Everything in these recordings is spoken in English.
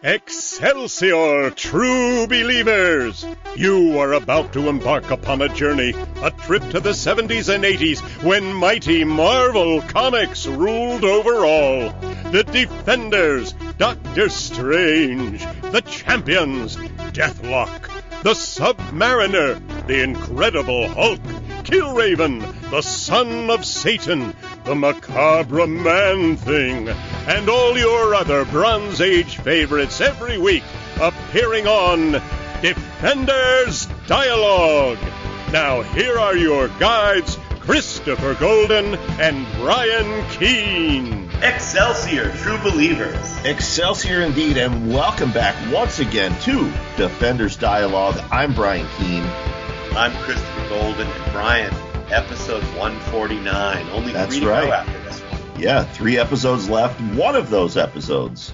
Excelsior, true believers! You are about to embark upon a journey, a trip to the 70s and 80s when mighty Marvel Comics ruled over all. The Defenders, Doctor Strange, the Champions, Deathlock, the Submariner, the Incredible Hulk, Killraven, the Son of Satan, the Macabre Man-Thing, and all your other Bronze Age favorites every week appearing on Defenders Dialogue. Now here are your guides, Christopher Golden and Brian Keene. Excelsior, true believers. Excelsior indeed, and welcome back once again to Defenders Dialogue. I'm Brian Keene. I'm Christopher Golden, and Brian, episode 149. Only That's three to right. go after this one. Yeah, 3 episodes left. One of those episodes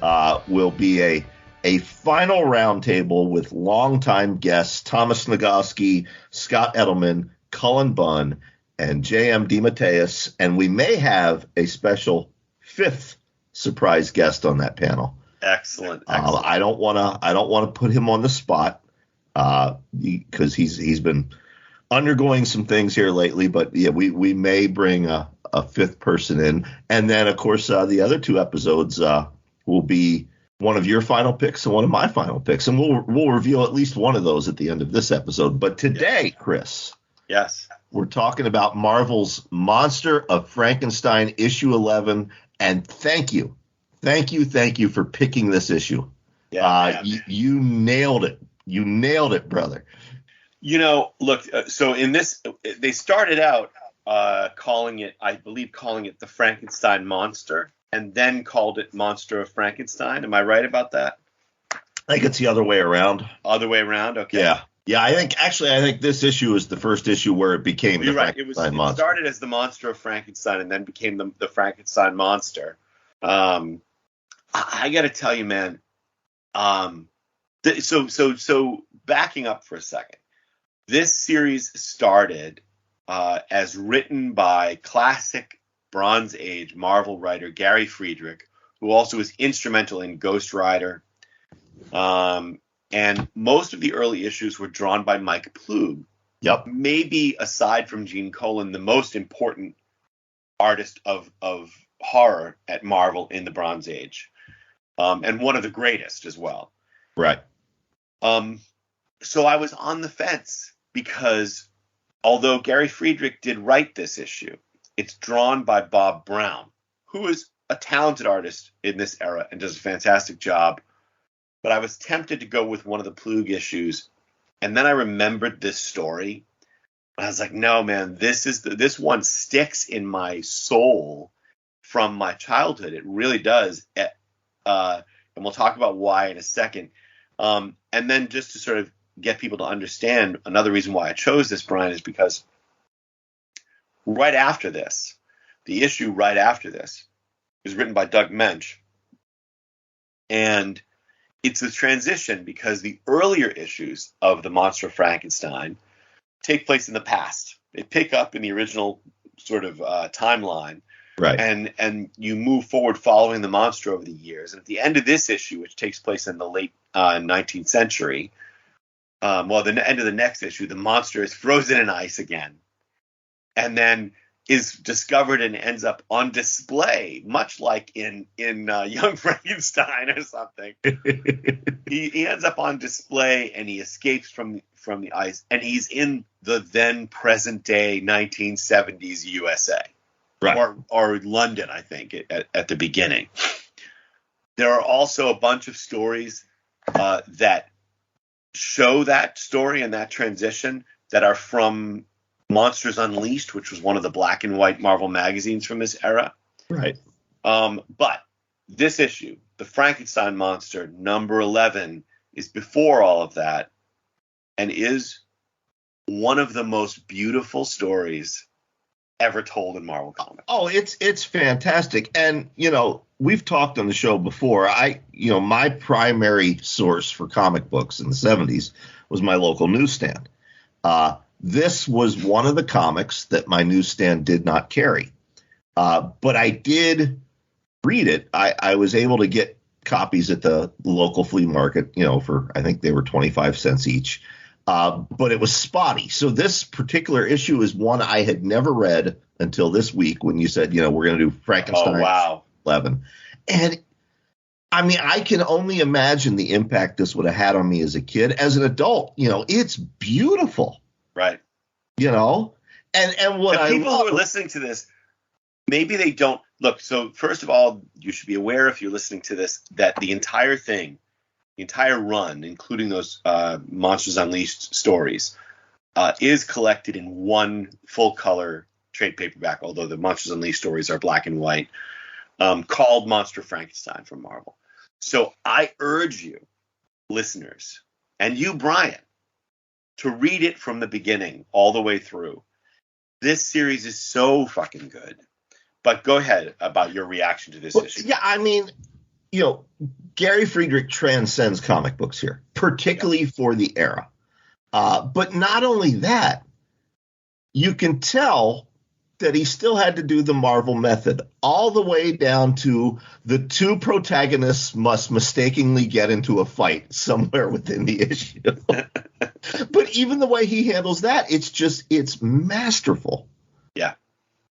will be a final roundtable with longtime guests Thomas Nagowski, Scott Edelman, Cullen Bunn, and J.M. DeMatteis, and we may have a special 5th surprise guest on that panel. Excellent. I don't want to put him on the spot because he's been undergoing some things here lately, but yeah, we may bring a 5th person in, and then of course the other 2 episodes will be one of your final picks and one of my final picks, and we'll reveal at least one of those at the end of this episode. But today, Chris, yes, we're talking about Marvel's Monster of Frankenstein issue 11, and thank you for picking this issue. Yeah, you nailed it. You nailed it, brother. You know, look, so in this, they started out calling it the Frankenstein Monster, and then called it Monster of Frankenstein. Am I right about that? I think it's the other way around. Other way around? Okay. Yeah. I think this issue is the first issue where it became the Frankenstein Monster. It started as the Monster of Frankenstein and then became the Frankenstein Monster. I got to tell you, man. So backing up for a second. This series started as written by classic Bronze Age Marvel writer Gary Friedrich, who also was instrumental in Ghost Rider. And most of the early issues were drawn by Mike Plug. Yep. Maybe aside from Gene Colan, the most important artist of horror at Marvel in the Bronze Age. And one of the greatest as well. Right. So I was on the fence because although Gary Friedrich did write this issue, it's drawn by Bob Brown, who is a talented artist in this era and does a fantastic job. But I was tempted to go with one of the Plug issues, and then I remembered this story. I was like, no, man, this one sticks in my soul from my childhood. It really does. And we'll talk about why in a second. And then just to sort of get people to understand, another reason why I chose this, Brian, is because right after this, the issue right after this is written by Doug Mensch. And it's a transition because the earlier issues of the Monster of Frankenstein take place in the past. They pick up in the original sort of timeline. Right. And you move forward following the monster over the years. And at the end of this issue, which takes place in the late 19th century, the end of the next issue, the monster is frozen in ice again. And then is discovered and ends up on display, much like in Young Frankenstein or something. he ends up on display and he escapes from the ice. And he's in the then present day 1970s USA. Right. Or London, I think, at the beginning. There are also a bunch of stories that show that story and that transition that are from Monsters Unleashed, which was one of the black and white Marvel magazines from this era. Right. But this issue, the Frankenstein Monster, number 11, is before all of that and is one of the most beautiful stories ever told in Marvel Comics. Oh, it's fantastic. And, we've talked on the show before. My primary source for comic books in the 70s was my local newsstand. This was one of the comics that my newsstand did not carry. But I did read it. I was able to get copies at the local flea market, for, I think they were 25 cents each. But it was spotty. So this particular issue is one I had never read until this week when you said, we're going to do Frankenstein. Oh, wow. 11. And I mean, I can only imagine the impact this would have had on me as a kid. As an adult, it's beautiful. Right. And what the people who are listening to this, maybe they don't look. So first of all, you should be aware, if you're listening to this, that the entire thing, the entire run, including those Monsters Unleashed stories, is collected in one full color trade paperback, although the Monsters Unleashed stories are black and white, called Monster Frankenstein from Marvel. So I urge you, listeners, and you, Brian, to read it from the beginning all the way through. This series is so fucking good. But go ahead about your reaction to this issue. Yeah, I mean, Gary Friedrich transcends comic books here, particularly for the era. But not only that, you can tell that he still had to do the Marvel method, all the way down to the two protagonists must mistakenly get into a fight somewhere within the issue. But even the way he handles that, it's masterful. Yeah.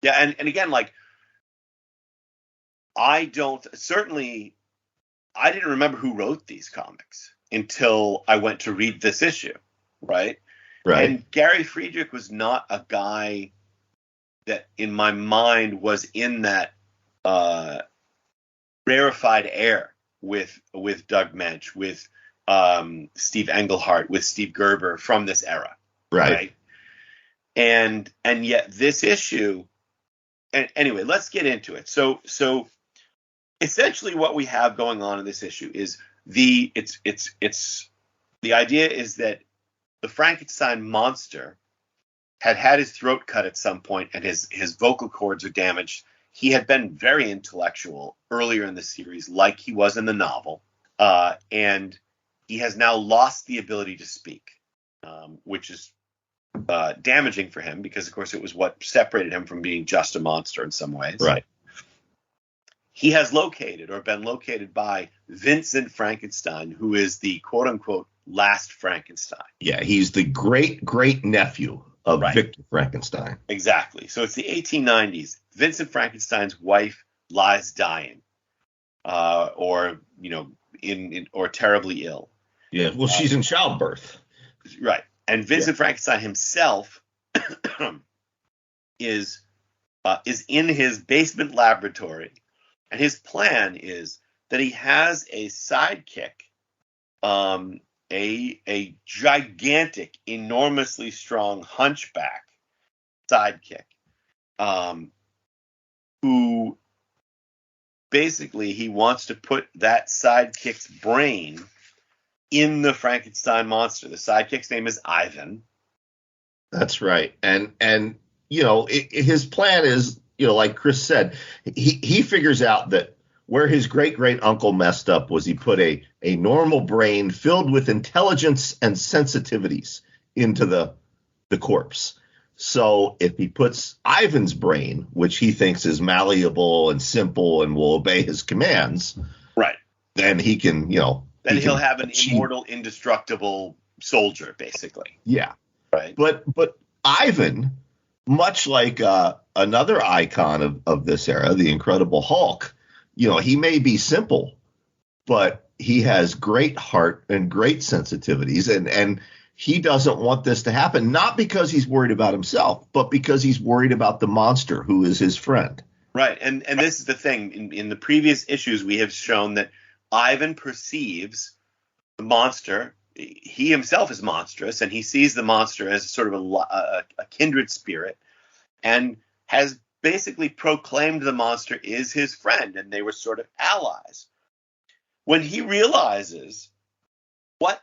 Yeah. And again, I didn't remember who wrote these comics until I went to read this issue. Right. And Gary Friedrich was not a guy that in my mind was in that rarefied air with Doug Mensch, with Steve Englehart, with Steve Gerber from this era. Right. And yet this issue, and anyway, let's get into it. So essentially what we have going on in this issue is the idea is that the Frankenstein monster had his throat cut at some point and his vocal cords are damaged. He had been very intellectual earlier in the series, like he was in the novel. And he has now lost the ability to speak, which is damaging for him because, of course, it was what separated him from being just a monster in some ways. Right. He has been located by Vincent Frankenstein, who is the quote unquote last Frankenstein. Yeah, he's the great nephew of Victor Frankenstein. Exactly. So it's the 1890s. Vincent Frankenstein's wife lies dying, or terribly ill. Yeah. Well, she's in childbirth. Right. And Vincent Frankenstein himself is in his basement laboratory, and his plan is that he has a sidekick, a gigantic, enormously strong hunchback sidekick, who basically he wants to put that sidekick's brain in the Frankenstein monster. The sidekick's name is Ivan. That's right. And his plan is, like Chris said, he figures out that where his great uncle messed up was he put a normal brain filled with intelligence and sensitivities into the corpse. So if he puts Ivan's brain, which he thinks is malleable and simple and will obey his commands, right, then he can, then he'll have an immortal, indestructible soldier, basically. Yeah. Right. But Ivan, much like another icon of this era, the Incredible Hulk, he may be simple, but he has great heart and great sensitivities, and he doesn't want this to happen, not because he's worried about himself, but because he's worried about the monster who is his friend. Right. And this is the thing. In the previous issues, we have shown that Ivan perceives the monster. He himself is monstrous, and he sees the monster as sort of a kindred spirit, and has basically proclaimed the monster is his friend, and they were sort of allies. When he realizes what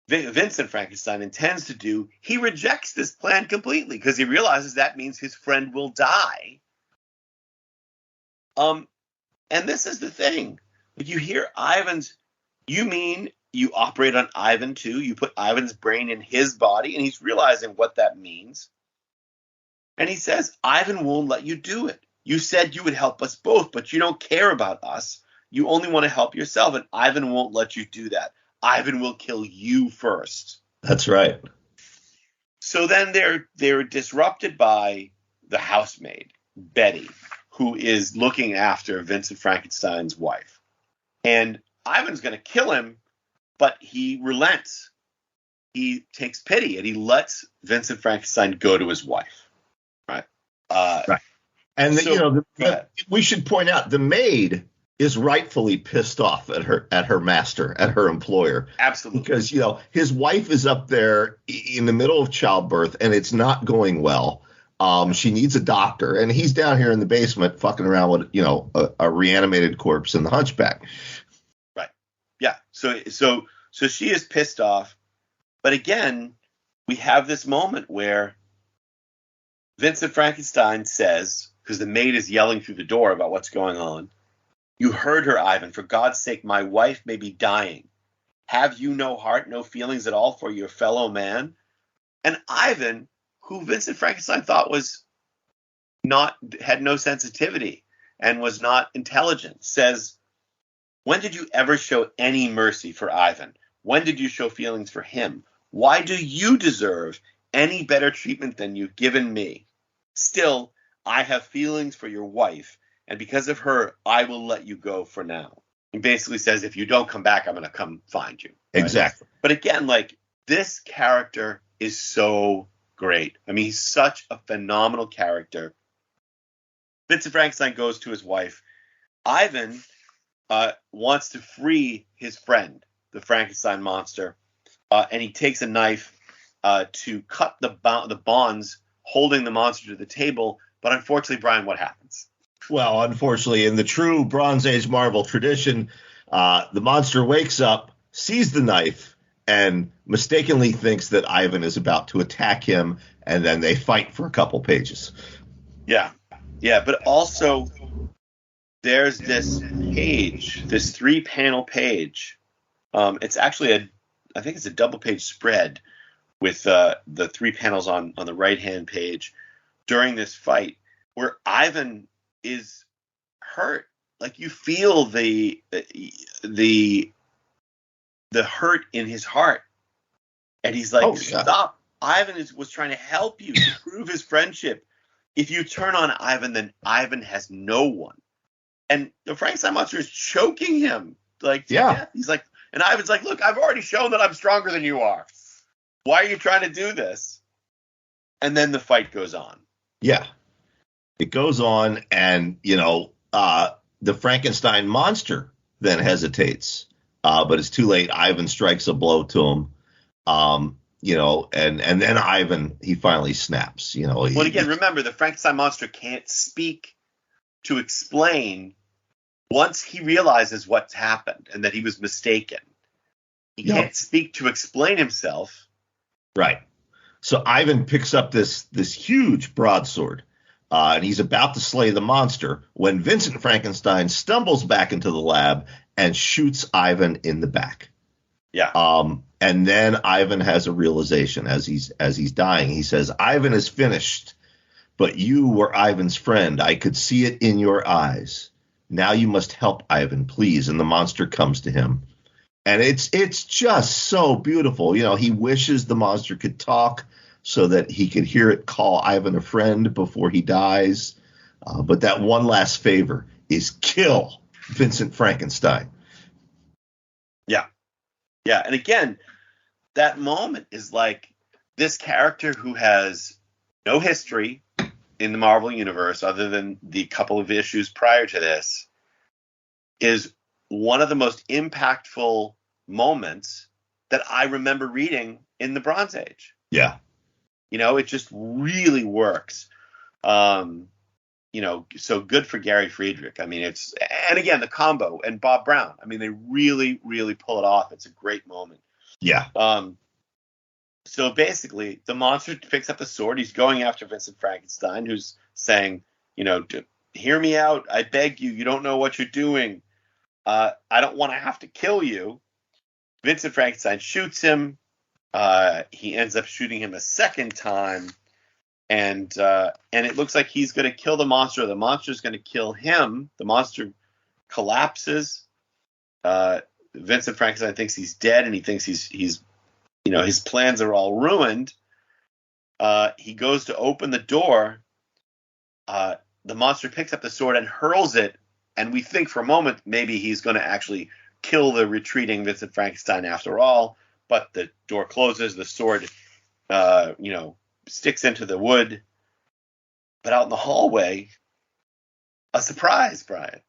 Vincent Frankenstein intends to do, he rejects this plan completely because he realizes that means his friend will die. And this is the thing. You hear Ivan's, you mean you operate on Ivan too? You put Ivan's brain in his body, and he's realizing what that means. And he says, Ivan won't let you do it. You said you would help us both, but you don't care about us. You only want to help yourself, and Ivan won't let you do that. Ivan will kill you first. That's right. So then they're disrupted by the housemaid, Betty, who is looking after Vincent Frankenstein's wife. And Ivan's going to kill him, but he relents. He takes pity, and he lets Vincent Frankenstein go to his wife. Right? Right. And we should point out the maid is rightfully pissed off at her master, at her employer. Absolutely. Because, his wife is up there in the middle of childbirth and it's not going well. She needs a doctor, and he's down here in the basement fucking around with, a reanimated corpse and the hunchback. Right. Yeah. So she is pissed off. But again, we have this moment where Vincent Frankenstein says, because the maid is yelling through the door about what's going on, "You heard her, Ivan. For God's sake, my wife may be dying. Have you no heart, no feelings at all for your fellow man?" And Ivan, who Vincent Frankenstein thought had no sensitivity and was not intelligent, says, "When did you ever show any mercy for Ivan? When did you show feelings for him? Why do you deserve any better treatment than you've given me? Still, I have feelings for your wife, and because of her, I will let you go for now." He basically says, if you don't come back, I'm going to come find you. Right? Exactly. But again, this character is so great. I mean, he's such a phenomenal character. Vincent Frankenstein goes to his wife. Ivan wants to free his friend, the Frankenstein monster, and he takes a knife to cut the bonds holding the monster to the table. But unfortunately, Brian, what happens? Well, unfortunately, in the true Bronze Age Marvel tradition, the monster wakes up, sees the knife, and mistakenly thinks that Ivan is about to attack him, and then they fight for a couple pages. Yeah. Yeah, but also there's this page, this 3-panel page. It's actually I think it's a double-page spread with the 3 panels on the right-hand page during this fight where Ivan is hurt. You feel the hurt in his heart, and he's like, "Stop! Ivan was trying to help you, to prove his friendship. If you turn on Ivan, then Ivan has no one." And the Frankenstein monster is choking him to death. He's like, and Ivan's like, "Look, I've already shown that I'm stronger than you are. Why are you trying to do this?" And then the fight goes on. Yeah. It goes on, and, the Frankenstein monster then hesitates. But it's too late. Ivan strikes a blow to him. And then Ivan, he finally snaps. Well, again, remember, the Frankenstein monster can't speak to explain once he realizes what's happened and that he was mistaken. He can't speak to explain himself. Right. So Ivan picks up this huge broadsword, and he's about to slay the monster when Vincent Frankenstein stumbles back into the lab and shoots Ivan in the back. Yeah. And then Ivan has a realization as he's dying. He says, "Ivan is finished, but you were Ivan's friend. I could see it in your eyes. Now you must help Ivan, please." And the monster comes to him. And it's just so beautiful. He wishes the monster could talk so that he could hear it call Ivan a friend before he dies. But that one last favor is kill Vincent Frankenstein. Yeah. Yeah. And again, that moment is this character who has no history in the Marvel Universe other than the couple of issues prior to this is one of the most impactful moments that I remember reading in the Bronze Age. Yeah. It just really works. So good for Gary Friedrich. I mean, and again, the combo and Bob Brown. I mean, they really, really pull it off. It's a great moment. Yeah. So basically, the monster picks up the sword. He's going after Vincent Frankenstein, who's saying, "Hear me out. I beg you. You don't know what you're doing. I don't want to have to kill you." Vincent Frankenstein shoots him. He ends up shooting him a second time, and it looks like he's going to kill the monster. The monster's going to kill him. The monster collapses. Vincent Frankenstein thinks he's dead, and he thinks he's his plans are all ruined. He goes to open the door. The monster picks up the sword and hurls it, and we think for a moment maybe he's going to actually kill the retreating Vincent Frankenstein after all. But the door closes, the sword, sticks into the wood. But out in the hallway, a surprise, Brian.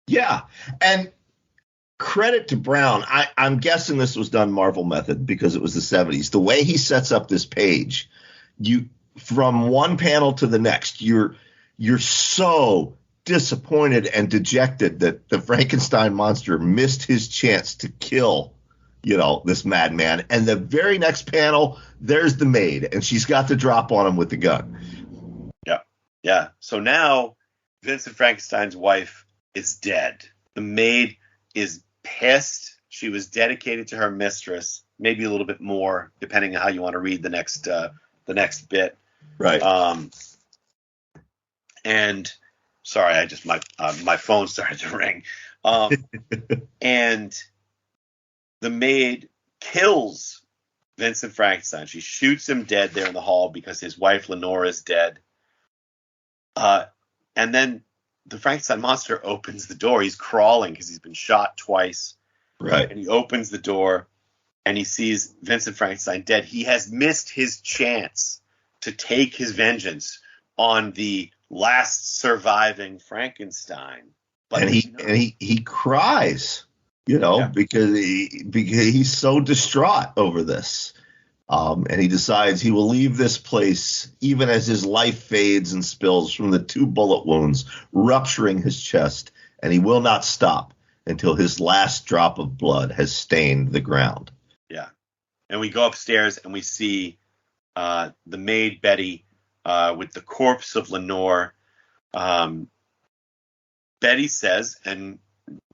Yeah, and credit to Brown. I'm guessing this was done Marvel method because it was the 70s. The way he sets up this page, you from one panel to the next, you're so disappointed and dejected that the Frankenstein monster missed his chance to kill, this madman. And the very next panel, there's the maid, and she's got the drop on him with the gun. Yeah. So now Vincent Frankenstein's wife is dead. The maid is pissed. She was dedicated to her mistress, maybe a little bit more, depending on how you want to read the next bit. Right. And sorry, my phone started to ring. And the maid kills Vincent Frankenstein. She shoots him dead there in the hall because his wife Lenore is dead. And then the Frankenstein monster opens the door. He's crawling because he's been shot twice. Right. And he opens the door and he sees Vincent Frankenstein dead. He has missed his chance to take his vengeance on the last surviving Frankenstein. But he cries, because he's so distraught over this. And he decides he will leave this place even as his life fades and spills from the 2 bullet wounds rupturing his chest, and he will not stop until his last drop of blood has stained the ground. Yeah. And we go upstairs and we see the maid Betty with the corpse of Lenore. Betty says, and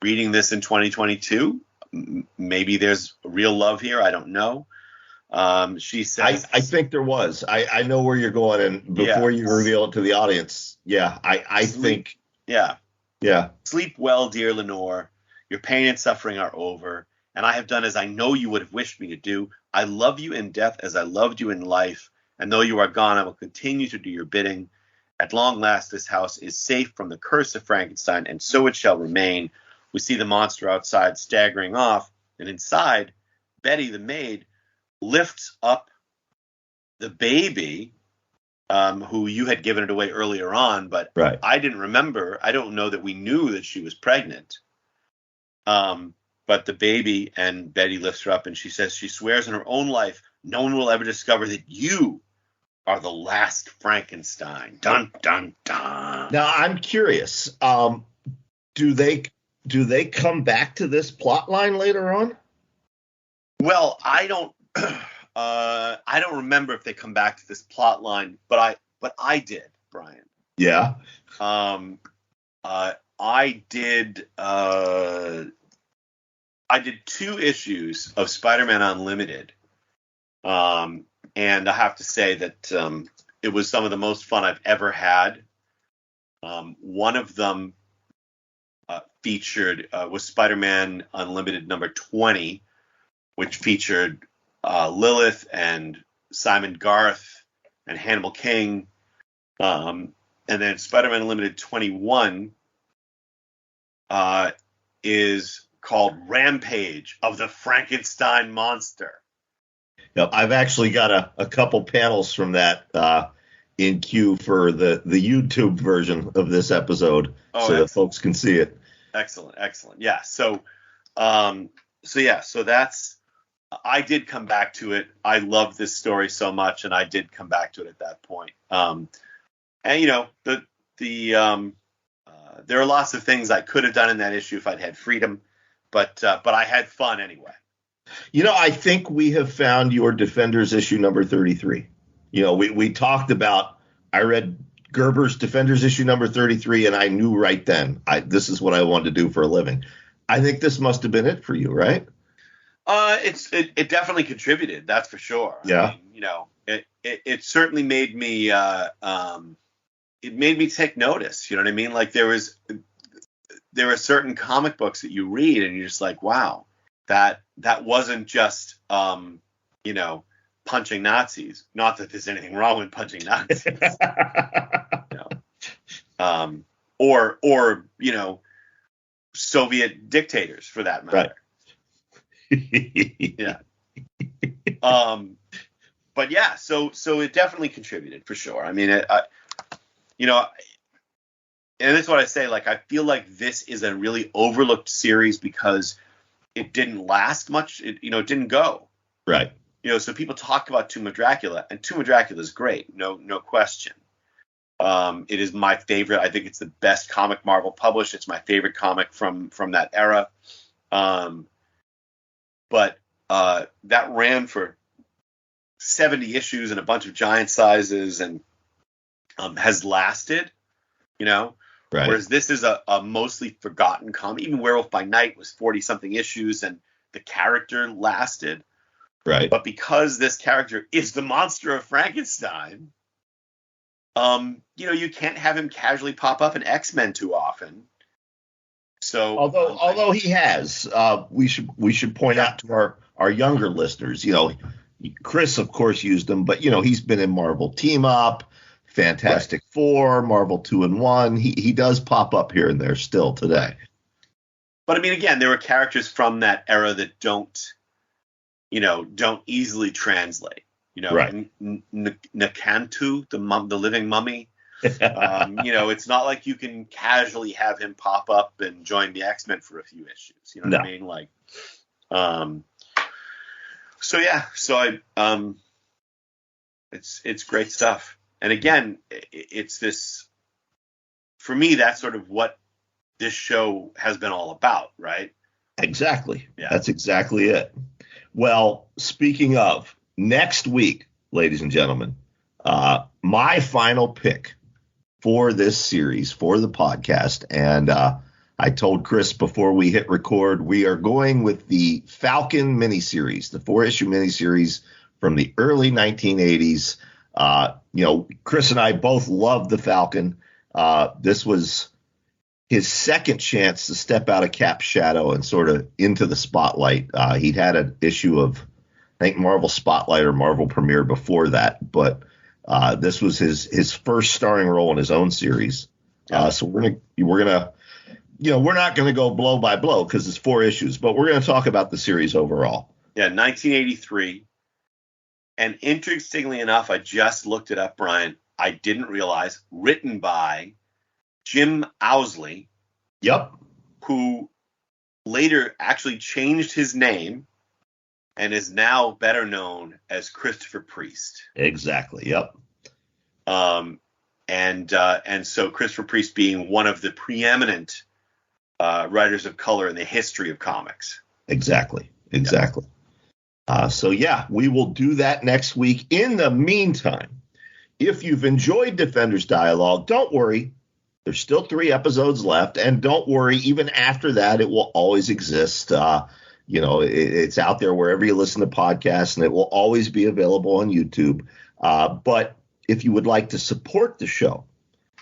reading this in 2022, maybe there's real love here. I don't know. She says, I think there was. I know where you're going, and before you reveal it to the audience, I think. Yeah. Yeah. Sleep well, dear Lenore. Your pain and suffering are over, and I have done as I know you would have wished me to do. I love you in death as I loved you in life, and though you are gone, I will continue to do your bidding. At long last, this house is safe from the curse of Frankenstein, and so it shall remain. We see the monster outside staggering off, and inside, Betty, the maid, lifts up the baby, who you had given it away earlier on, but right. I didn't remember. I don't know that we knew that she was pregnant. But the baby, and Betty lifts her up, and she says she swears in her own life no one will ever discover that you are the last Frankenstein. Dun, dun, dun. Now, I'm curious. Do they come back to this plot line later on? Well, I don't remember if they come back to this plot line, but I did, Brian. Yeah. I did 2 issues of Spider-Man Unlimited. And I have to say that it was some of the most fun I've ever had. One of them featured was Spider-Man Unlimited number 20, which featured Lilith and Simon Garth and Hannibal King. And then Spider-Man Unlimited 21 is called Rampage of the Frankenstein Monster. Yep, I've actually got a couple panels from that in queue for the YouTube version of this episode, that folks can see it. Excellent. Yeah. So that's. I did come back to it. I love this story so much, and I did come back to it at that point. And there are lots of things I could have done in that issue if I'd had freedom, but I had fun anyway. I think we have found your Defenders issue number 33. We talked about, I read Gerber's Defenders issue number 33, and I knew right then, this is what I wanted to do for a living. I think this must have been it for you, right? It definitely contributed. That's for sure. Yeah. I mean, it certainly made me, it made me take notice. You know what I mean? Like there was there are certain comic books that you read and you're just like, wow, that wasn't just punching Nazis. Not that there's anything wrong with punching Nazis. Or Soviet dictators for that matter. Right. Yeah. But yeah, so it definitely contributed for sure. I mean, and that's what I say. Like, I feel like this is a really overlooked series because it didn't last much. It didn't go. Right. So people talk about Tomb of Dracula, and Tomb of Dracula is great, no question. It is my favorite. I think it's the best comic Marvel published. It's my favorite comic from that era. But that ran for 70 issues and a bunch of giant sizes and has lasted, Right. Whereas this is a mostly forgotten comic. Even Werewolf by Night was 40-something issues and the character lasted. Right. But because this character is the monster of Frankenstein, you can't have him casually pop up in X-Men too often. So although he has, we should point out to our younger listeners, Chris of course used him, but he's been in Marvel Team Up, Fantastic Four, Marvel 2-in-1. He does pop up here and there still today. But I mean, again, there were characters from that era that don't easily translate. Right. Nakantu, the living mummy. It's not like you can casually have him pop up and join the X-Men for a few issues. You know what I mean? Like, so it's great stuff. And again, it's this, for me, that's sort of what this show has been all about, right? Exactly. Yeah. That's exactly it. Well, speaking of, next week, ladies and gentlemen, my final pick for this series, for the podcast, and I told Chris before we hit record, we are going with the Falcon miniseries, the 4-issue miniseries from the early 1980s. Chris and I both loved the Falcon. This was his second chance to step out of Cap's shadow and sort of into the spotlight. He'd had an issue of, I think, Marvel Spotlight or Marvel Premiere before that, but this was his first starring role in his own series. So we're not gonna go blow by blow because it's 4 issues, but we're gonna talk about the series overall. Yeah, 1983. And interestingly enough, I just looked it up, Brian. I didn't realize, written by Jim Owsley. Yep. Who later actually changed his name and is now better known as Christopher Priest. Exactly. Yep. And so Christopher Priest being one of the preeminent writers of color in the history of comics. Exactly. So we will do that next week. In the meantime, if you've enjoyed Defenders Dialogue, don't worry. There's still 3 episodes left, and don't worry, even after that, it will always exist. It's out there wherever you listen to podcasts, and it will always be available on YouTube. But if you would like to support the show,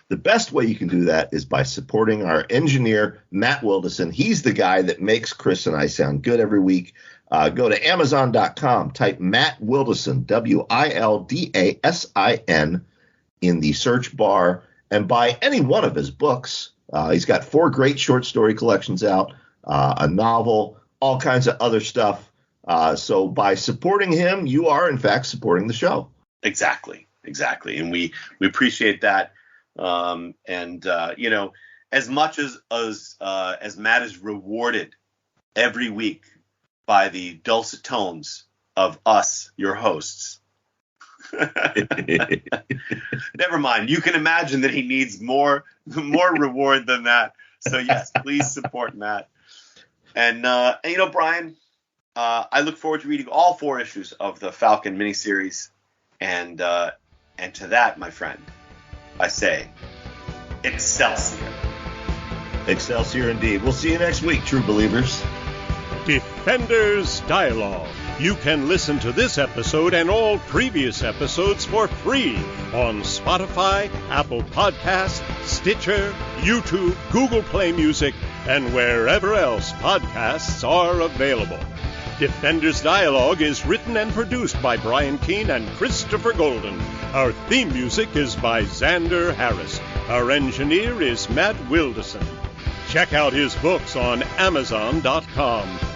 the best way you can do that is by supporting our engineer, Matt Wilderson. He's the guy that makes Chris and I sound good every week. Go to Amazon.com, type Matt Wilderson, Wildasin, in the search bar, and buy any one of his books. He's got 4 great short story collections out, a novel, all kinds of other stuff. So by supporting him, you are, in fact, supporting the show. Exactly. And we appreciate that. As much as Matt is rewarded every week by the dulcet tones of us, your hosts, never mind. You can imagine that he needs more reward than that. So yes, please support Matt. And Brian, I look forward to reading all 4 issues of the Falcon miniseries. And to that, my friend, I say, Excelsior. Excelsior indeed. We'll see you next week, true believers. Defenders Dialogue. You can listen to this episode and all previous episodes for free on Spotify, Apple Podcasts, Stitcher, YouTube, Google Play Music, and wherever else podcasts are available. Defenders Dialogue is written and produced by Brian Keene and Christopher Golden. Our theme music is by Xander Harris. Our engineer is Matt Wilderson. Check out his books on Amazon.com.